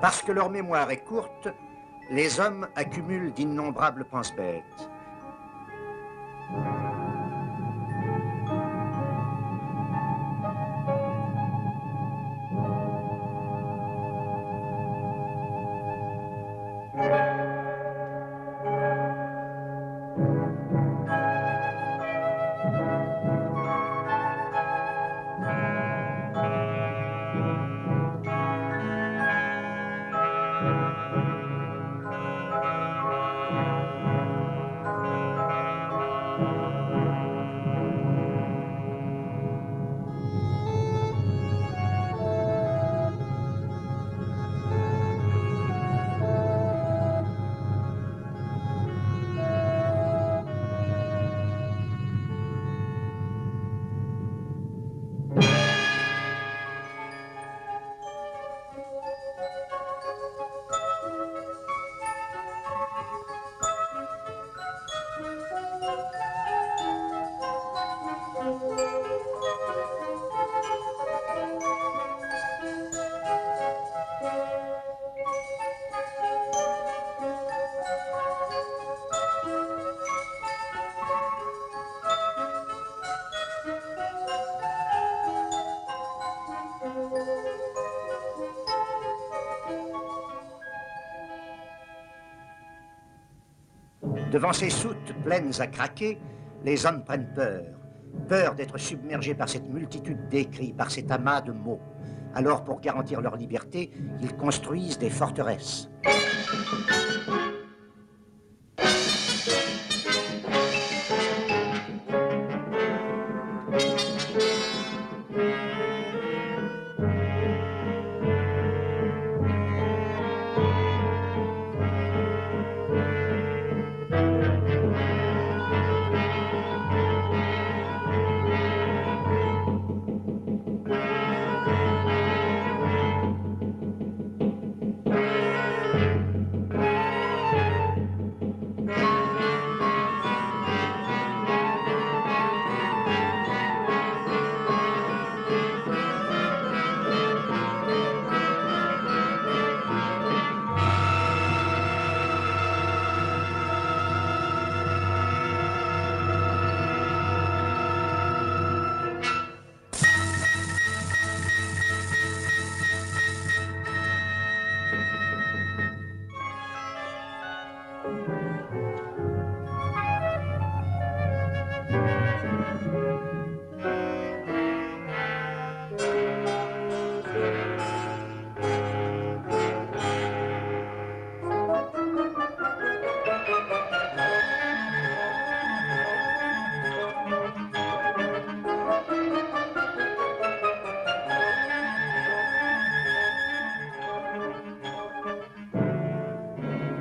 Parce que leur mémoire est courte, les hommes accumulent d'innombrables pense-bêtes. Devant ces soutes pleines à craquer, les hommes prennent peur. Peur d'être submergés par cette multitude d'écrits, par cet amas de mots. Alors, pour garantir leur liberté, ils construisent des forteresses.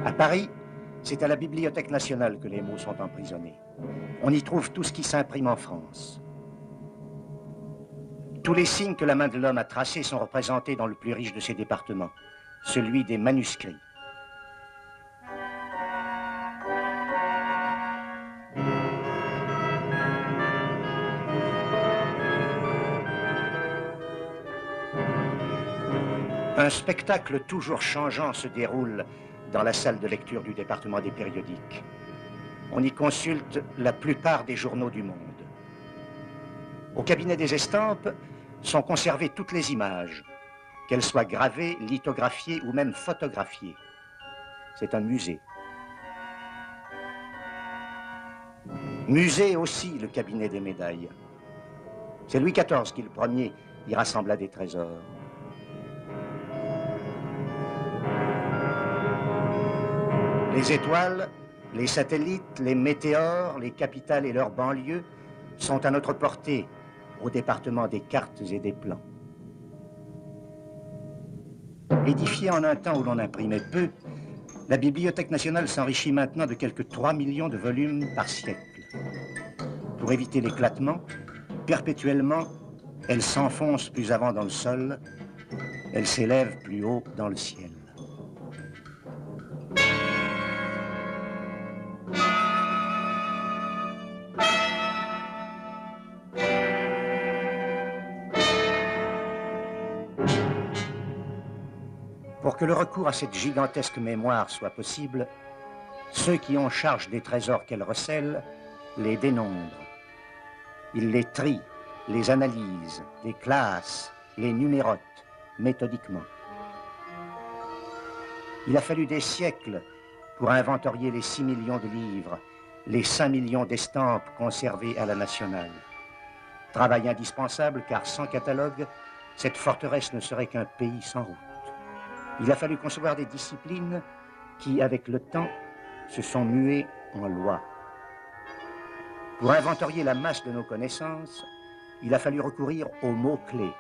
À Paris, c'est à la Bibliothèque nationale que les mots sont emprisonnés. On y trouve tout ce qui s'imprime en France. Tous les signes que la main de l'homme a tracés sont représentés dans le plus riche de ses départements, celui des manuscrits. Un spectacle toujours changeant se déroule dans la salle de lecture du département des périodiques. On y consulte la plupart des journaux du monde. Au cabinet des estampes sont conservées toutes les images, qu'elles soient gravées, lithographiées ou même photographiées. C'est un musée. Musée aussi le cabinet des médailles. C'est Louis XIV qui, le premier, y rassembla des trésors. Les étoiles, les satellites, les météores, les capitales et leurs banlieues sont à notre portée au département des cartes et des plans. Édifiée en un temps où l'on imprimait peu, la Bibliothèque nationale s'enrichit maintenant de quelques 3 millions de volumes par siècle. Pour éviter l'éclatement, perpétuellement, elle s'enfonce plus avant dans le sol, elle s'élève plus haut dans le ciel. Pour que le recours à cette gigantesque mémoire soit possible, ceux qui ont charge des trésors qu'elle recèle les dénombrent. Ils les trient, les analysent, les classent, les numérotent méthodiquement. Il a fallu des siècles pour inventorier les 6 millions de livres, les 5 millions d'estampes conservées à la Nationale. Travail indispensable car sans catalogue, cette forteresse ne serait qu'un pays sans route. Il a fallu concevoir des disciplines qui, avec le temps, se sont muées en lois. Pour inventorier la masse de nos connaissances, il a fallu recourir aux mots-clés.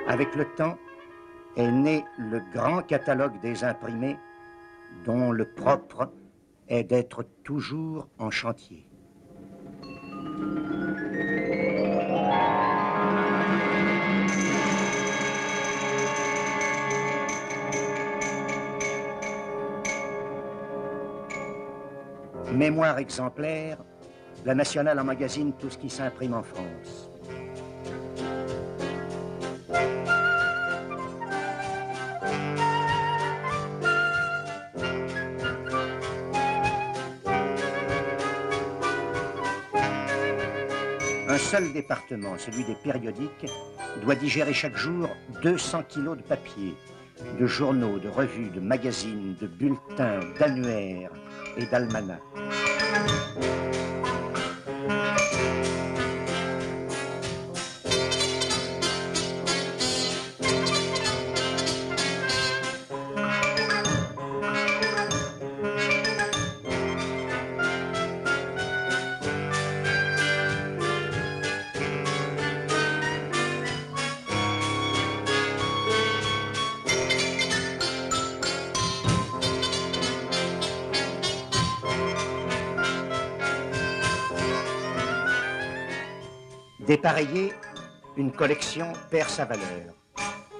Avec le temps est né le grand catalogue des imprimés dont le propre est d'être toujours en chantier. Mémoire exemplaire, la Nationale emmagasine tout ce qui s'imprime en France. Un seul département, celui des périodiques, doit digérer chaque jour 200 kilos de papier, de journaux, de revues, de magazines, de bulletins, d'annuaires et d'almanachs. Dépareillée, une collection perd sa valeur.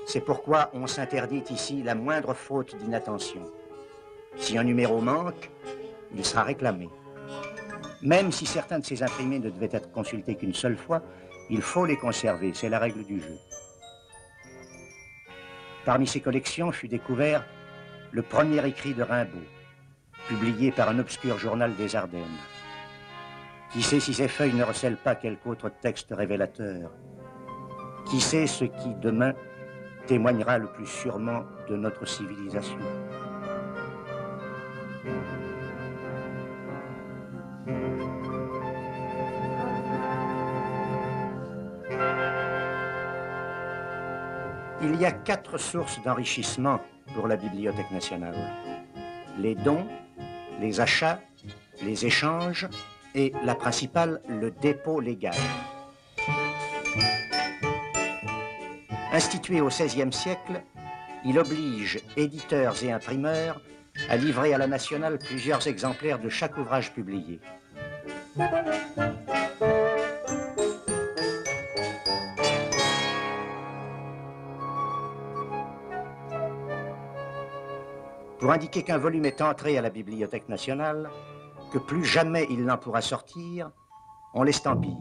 C'est pourquoi on s'interdit ici la moindre faute d'inattention. Si un numéro manque, il sera réclamé. Même si certains de ces imprimés ne devaient être consultés qu'une seule fois, il faut les conserver, c'est la règle du jeu. Parmi ces collections fut découvert le premier écrit de Rimbaud, publié par un obscur journal des Ardennes. Qui sait si ces feuilles ne recèlent pas quelque autre texte révélateur? Qui sait ce qui, demain, témoignera le plus sûrement de notre civilisation? Il y a 4 sources d'enrichissement pour la Bibliothèque nationale. Les dons, les achats, les échanges, et la principale, le dépôt légal. Institué au XVIe siècle, il oblige éditeurs et imprimeurs à livrer à la Nationale plusieurs exemplaires de chaque ouvrage publié. Pour indiquer qu'un volume est entré à la Bibliothèque nationale, que plus jamais il n'en pourra sortir, on l'estampille.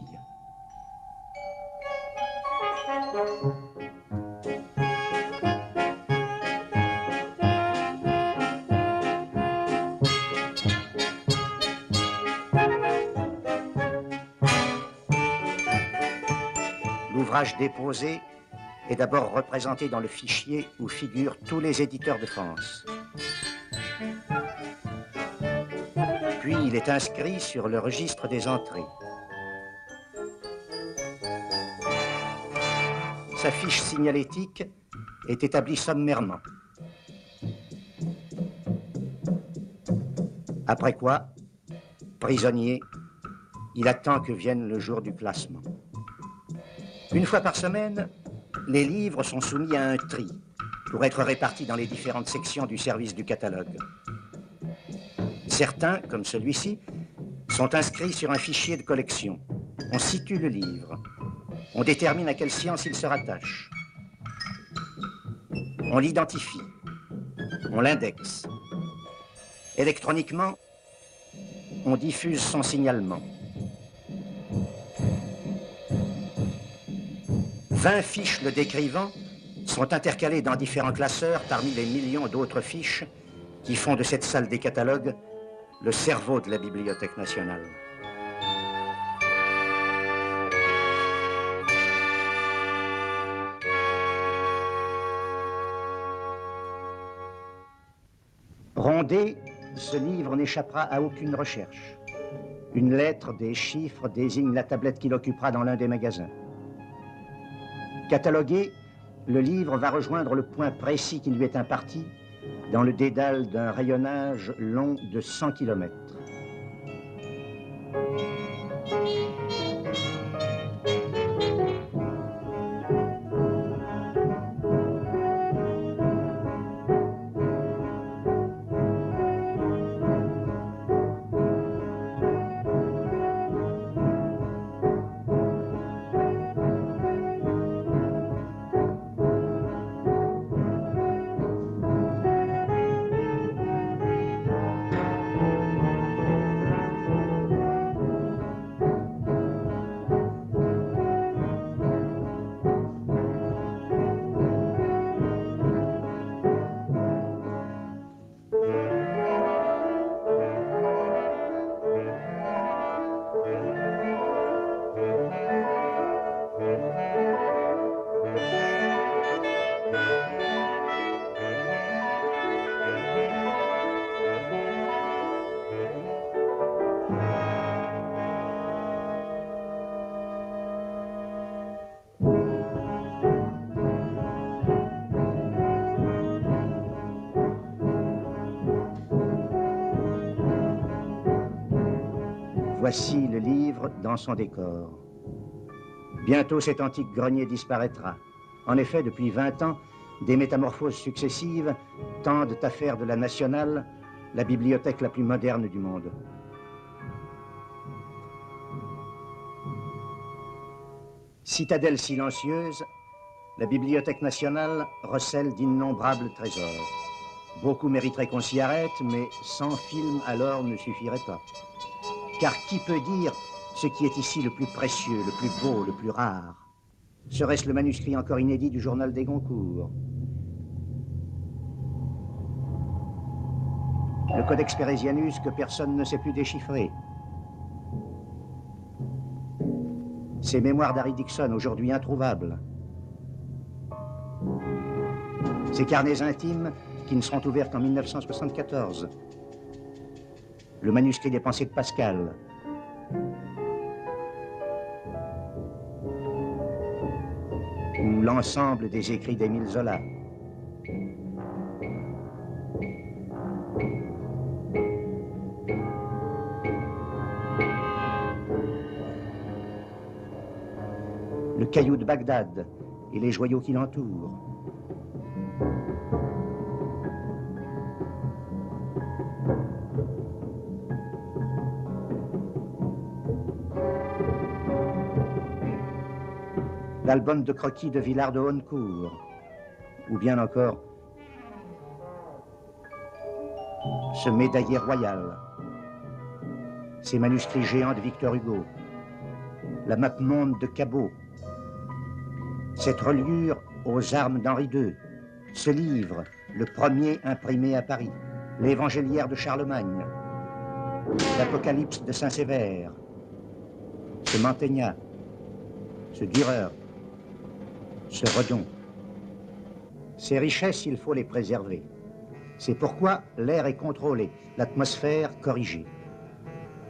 L'ouvrage déposé est d'abord représenté dans le fichier où figurent tous les éditeurs de France. Puis il est inscrit sur le registre des entrées. Sa fiche signalétique est établie sommairement. Après quoi, prisonnier, il attend que vienne le jour du classement. Une fois par semaine, les livres sont soumis à un tri pour être répartis dans les différentes sections du service du catalogue. Certains, comme celui-ci, sont inscrits sur un fichier de collection. On situe le livre. On détermine à quelle science il se rattache. On l'identifie. On l'indexe. Électroniquement, on diffuse son signalement. 20 fiches le décrivant sont intercalées dans différents classeurs parmi les millions d'autres fiches qui font de cette salle des catalogues le cerveau de la Bibliothèque nationale. Rondé, ce livre n'échappera à aucune recherche. Une lettre, des chiffres désignent la tablette qu'il occupera dans l'un des magasins. Catalogué, le livre va rejoindre le point précis qui lui est imparti dans le dédale d'un rayonnage long de 100 km. Voici le livre dans son décor. Bientôt cet antique grenier disparaîtra. En effet, depuis 20 ans, des métamorphoses successives tendent à faire de la Nationale la bibliothèque la plus moderne du monde. Citadelle silencieuse, la Bibliothèque nationale recèle d'innombrables trésors. Beaucoup mériteraient qu'on s'y arrête, mais 100 films alors ne suffiraient pas. Car qui peut dire ce qui est ici le plus précieux, le plus beau, le plus rare? Serait-ce le manuscrit encore inédit du journal des Goncourt? Le Codex Peresianus que personne ne sait plus déchiffrer? Ces mémoires d'Harry Dixon, aujourd'hui introuvables? Ces carnets intimes qui ne seront ouverts qu'en 1974? Le manuscrit des pensées de Pascal? Ou l'ensemble des écrits d'Émile Zola? Le caillou de Bagdad et les joyaux qui l'entourent? L'album de croquis de Villard de Honnecourt, ou bien encore ce médaillé royal, ces manuscrits géants de Victor Hugo, la mappemonde de Cabot, cette reliure aux armes d'Henri II, ce livre, le premier imprimé à Paris, l'évangéliaire de Charlemagne, l'Apocalypse de Saint-Sévère, ce Mantegna, ce Dürer, ce Redon. Ces richesses, il faut les préserver. C'est pourquoi l'air est contrôlé, l'atmosphère corrigée.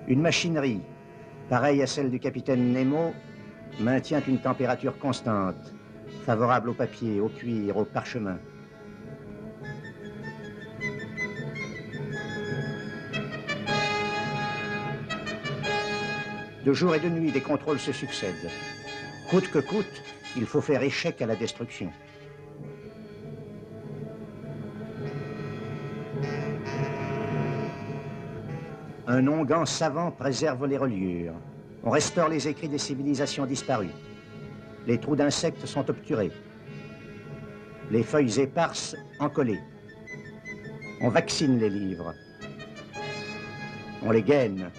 Une machinerie, pareille à celle du capitaine Nemo, maintient une température constante, favorable au papier, au cuir, au parchemin. De jour et de nuit, des contrôles se succèdent. Coûte que coûte, il faut faire échec à la destruction. Un onguent savant préserve les reliures. On restaure les écrits des civilisations disparues. Les trous d'insectes sont obturés. Les feuilles éparses encollées. On vaccine les livres. On les gaine.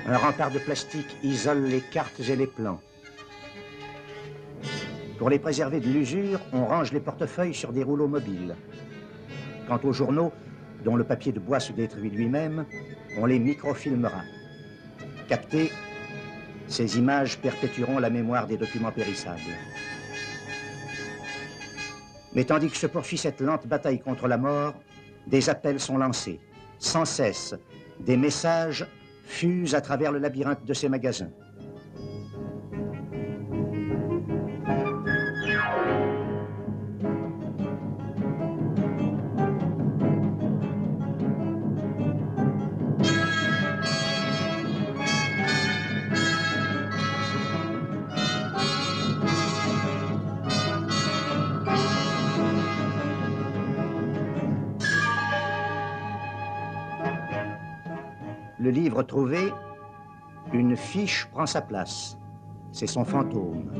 Un rempart de plastique isole les cartes et les plans. Pour les préserver de l'usure, on range les portefeuilles sur des rouleaux mobiles. Quant aux journaux, dont le papier de bois se détruit lui-même, on les microfilmera. Captées, ces images perpétueront la mémoire des documents périssables. Mais tandis que se poursuit cette lente bataille contre la mort, des appels sont lancés. Sans cesse, des messages fusent à travers le labyrinthe de ces magasins. Le livre trouvé, une fiche prend sa place. C'est son fantôme.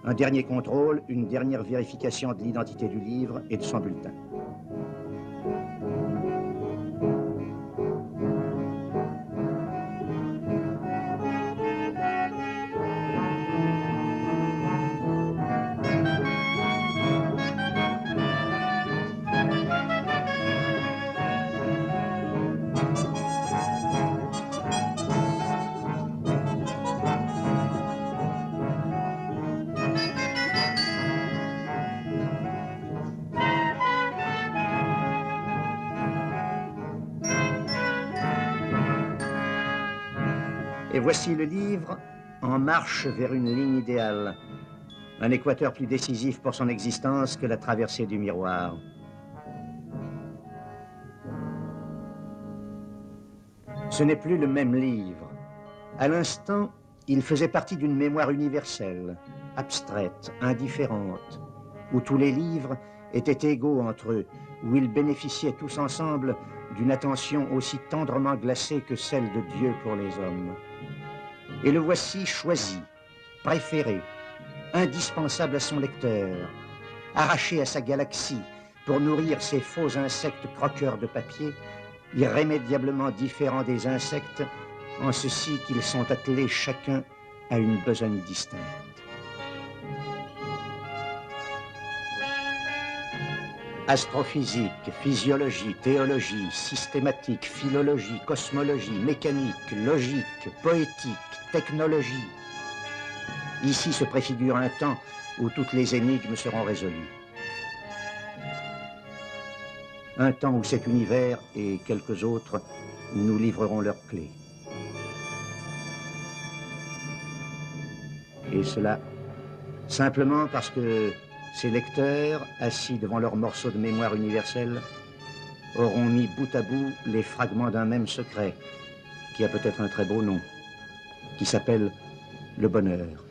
Un dernier contrôle, une dernière vérification de l'identité du livre et de son bulletin. Et voici le livre en marche vers une ligne idéale, un équateur plus décisif pour son existence que la traversée du miroir. Ce n'est plus le même livre. À l'instant, il faisait partie d'une mémoire universelle, abstraite, indifférente, où tous les livres étaient égaux entre eux, où ils bénéficiaient tous ensemble d'une attention aussi tendrement glacée que celle de Dieu pour les hommes. Et le voici choisi, préféré, indispensable à son lecteur, arraché à sa galaxie pour nourrir ces faux insectes croqueurs de papier, irrémédiablement différents des insectes, en ceci qu'ils sont attelés chacun à une besogne distincte. Astrophysique, physiologie, théologie, systématique, philologie, cosmologie, mécanique, logique, poétique, technologie. Ici se préfigure un temps où toutes les énigmes seront résolues. Un temps où cet univers et quelques autres nous livreront leurs clés. Et cela simplement parce que ces lecteurs, assis devant leurs morceaux de mémoire universelle, auront mis bout à bout les fragments d'un même secret, qui a peut-être un très beau nom, qui s'appelle le bonheur.